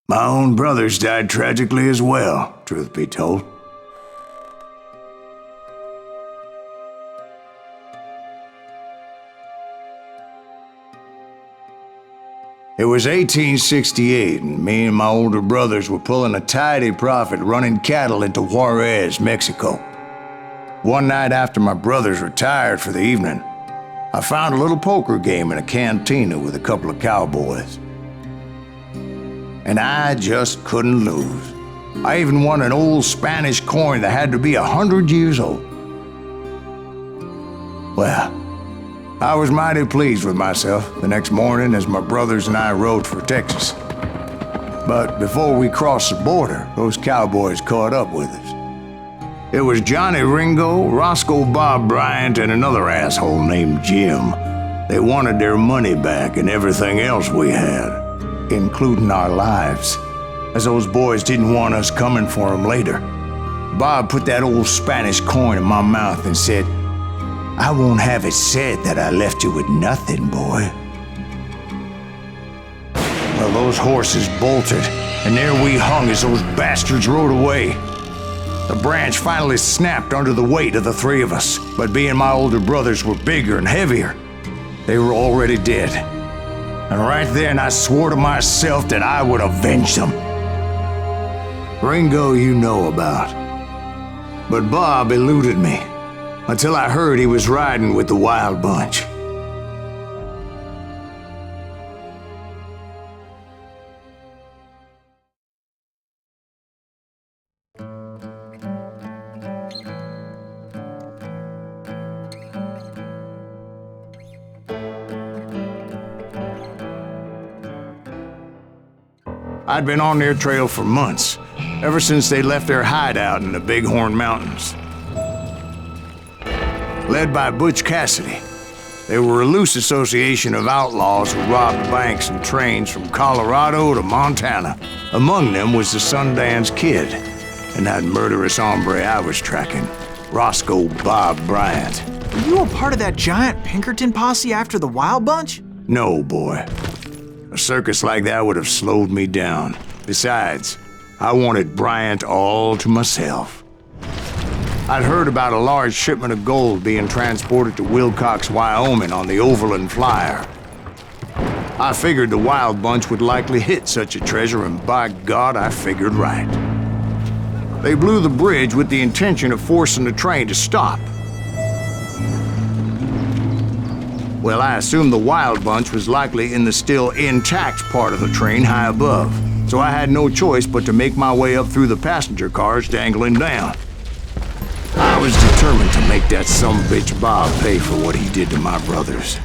My own brothers died tragically as well, truth be told. It was 1868, and me and my older brothers were pulling a tidy profit running cattle into Juarez, Mexico. One night after my brothers retired for the evening, I found a little poker game in a cantina with a couple of cowboys. And I just couldn't lose. I even won an old Spanish coin that had to be 100 years old. Well, I was mighty pleased with myself the next morning as my brothers and I rode for Texas. But before we crossed the border, those cowboys caught up with us. It was Johnny Ringo, Roscoe Bob Bryant, and another asshole named Jim. They wanted their money back and everything else we had, including our lives, as those boys didn't want us coming for them later. Bob put that old Spanish coin in my mouth and said, "I won't have it said that I left you with nothing, boy." Well, those horses bolted, and there we hung as those bastards rode away. The branch finally snapped under the weight of the three of us, but being my older brothers were bigger and heavier, they were already dead. And right then I swore to myself that I would avenge them. Ringo you know about, but Bob eluded me until I heard he was riding with the Wild Bunch. I'd been on their trail for months, ever since they left their hideout in the Bighorn Mountains. Led by Butch Cassidy, they were a loose association of outlaws who robbed banks and trains from Colorado to Montana. Among them was the Sundance Kid, and that murderous hombre I was tracking, Roscoe Bob Bryant. Were you a part of that giant Pinkerton posse after the Wild Bunch? No, boy. A circus like that would have slowed me down. Besides, I wanted Bryant all to myself. I'd heard about a large shipment of gold being transported to Wilcox, Wyoming on the Overland Flyer. I figured the Wild Bunch would likely hit such a treasure, and by God, I figured right. They blew the bridge with the intention of forcing the train to stop. Well, I assumed the Wild Bunch was likely in the still intact part of the train high above, so I had no choice but to make my way up through the passenger cars dangling down. I was determined to make that sumbitch Bob pay for what he did to my brothers.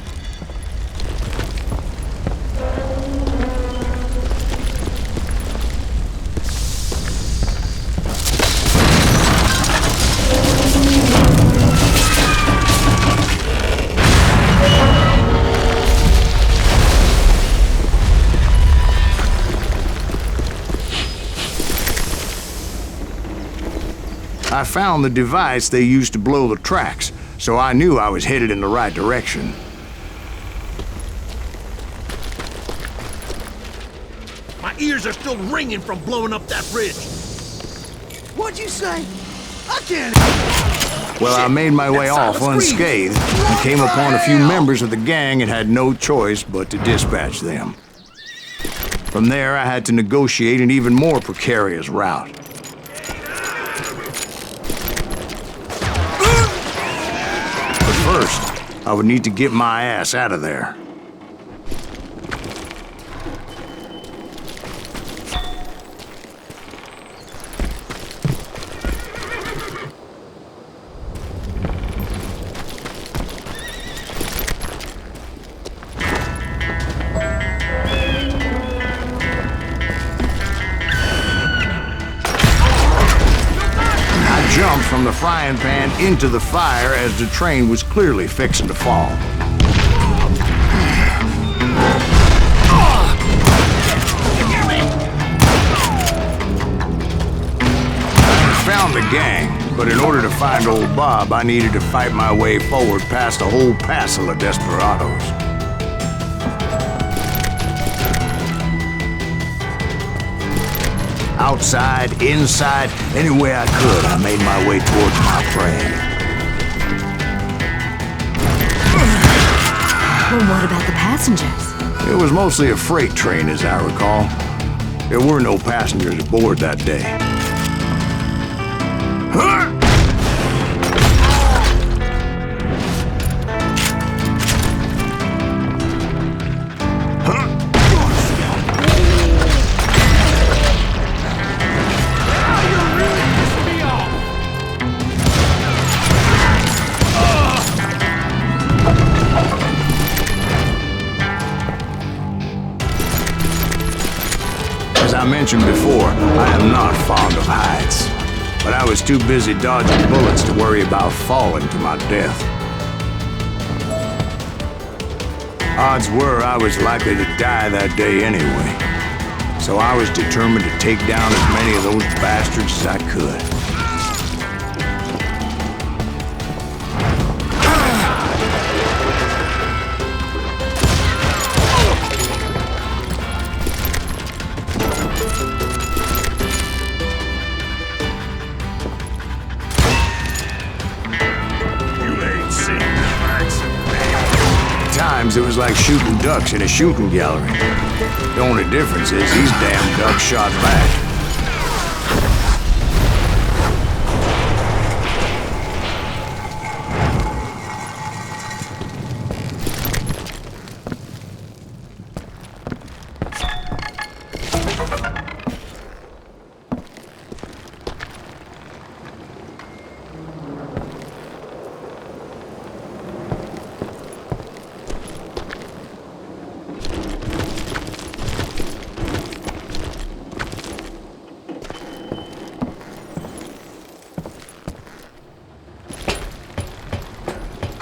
I found the device they used to blow the tracks, so I knew I was headed in the right direction. My ears are still ringing from blowing up that bridge. What'd you say? I can't. Well, I made my way off unscathed and came upon a few members of the gang and had no choice but to dispatch them. From there, I had to negotiate an even more precarious route. First, I would need to get my ass out of there. Jumped from the frying pan into the fire as the train was clearly fixing to fall. I found the gang, but in order to find old Bob, I needed to fight my way forward past a whole passel of desperados. outside, inside, any way I could, I made my way towards my prey. Well, what about the passengers? It was mostly a freight train, as I recall. There were no passengers aboard that day. As I mentioned before, I am not fond of heights, but I was too busy dodging bullets to worry about falling to my death. Odds were I was likely to die that day anyway, so I was determined to take down as many of those bastards as I could. Times it was like shooting ducks in a shooting gallery. The only difference is these damn ducks shot back.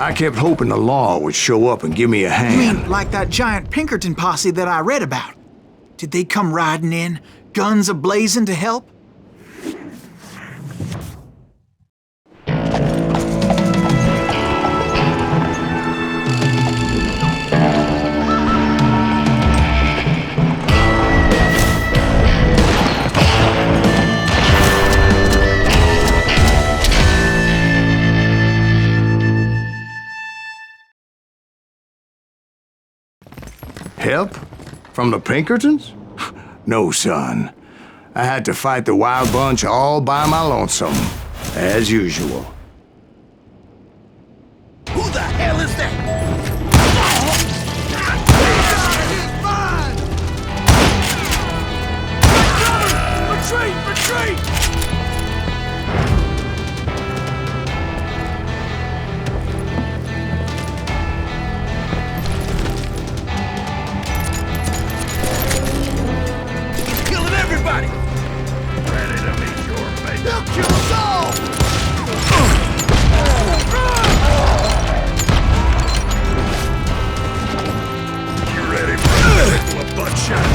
I kept hoping the law would show up and give me a You hand. mean like that giant Pinkerton posse that I read about? Did they come riding in, guns a-blazing to help? Help? From the Pinkertons? No, son. I had to fight the wild bunch all by my lonesome, as usual. Who the hell is that? Retreat! Retreat! He's killing everybody! Ready to meet your fate. They'll kill us all! You ready for a butt shot?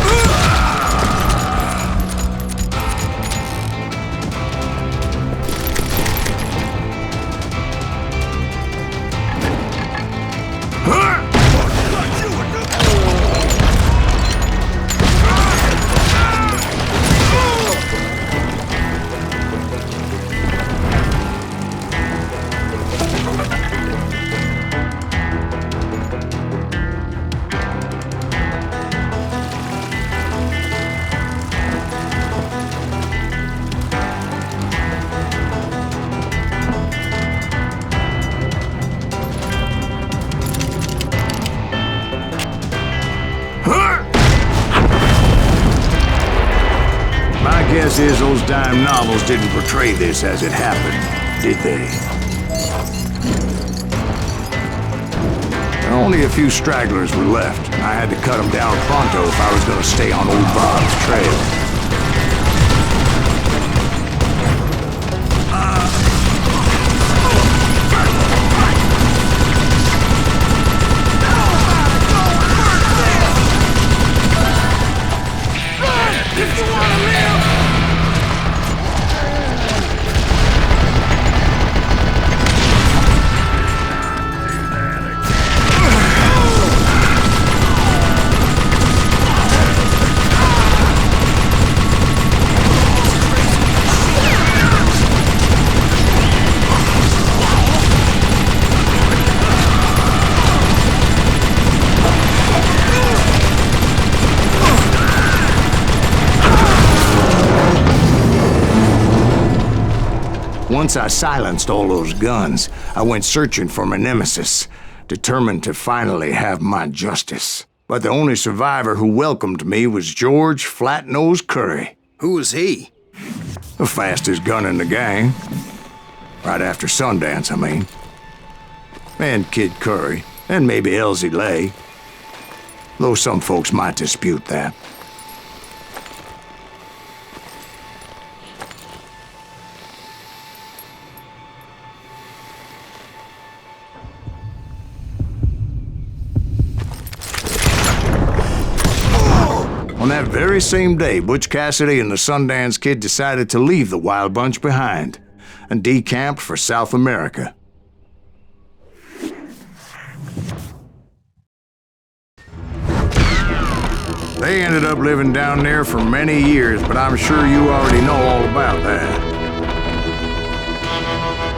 My guess is those dime novels didn't portray this as it happened, did they? Only a few stragglers were left. I had to cut them down pronto if I was going to stay on old Bob's trail. Once I silenced all those guns, I went searching for my nemesis, determined to finally have my justice. But the only survivor who welcomed me was George Flat-Nose Curry. Who was he? The fastest gun in the gang. Right after Sundance, I mean. And Kid Curry, and maybe Elsie Lay. Though some folks might dispute that. On that very same day, Butch Cassidy and the Sundance Kid decided to leave the Wild Bunch behind and decamped for South America. They ended up living down there for many years, but I'm sure you already know all about that.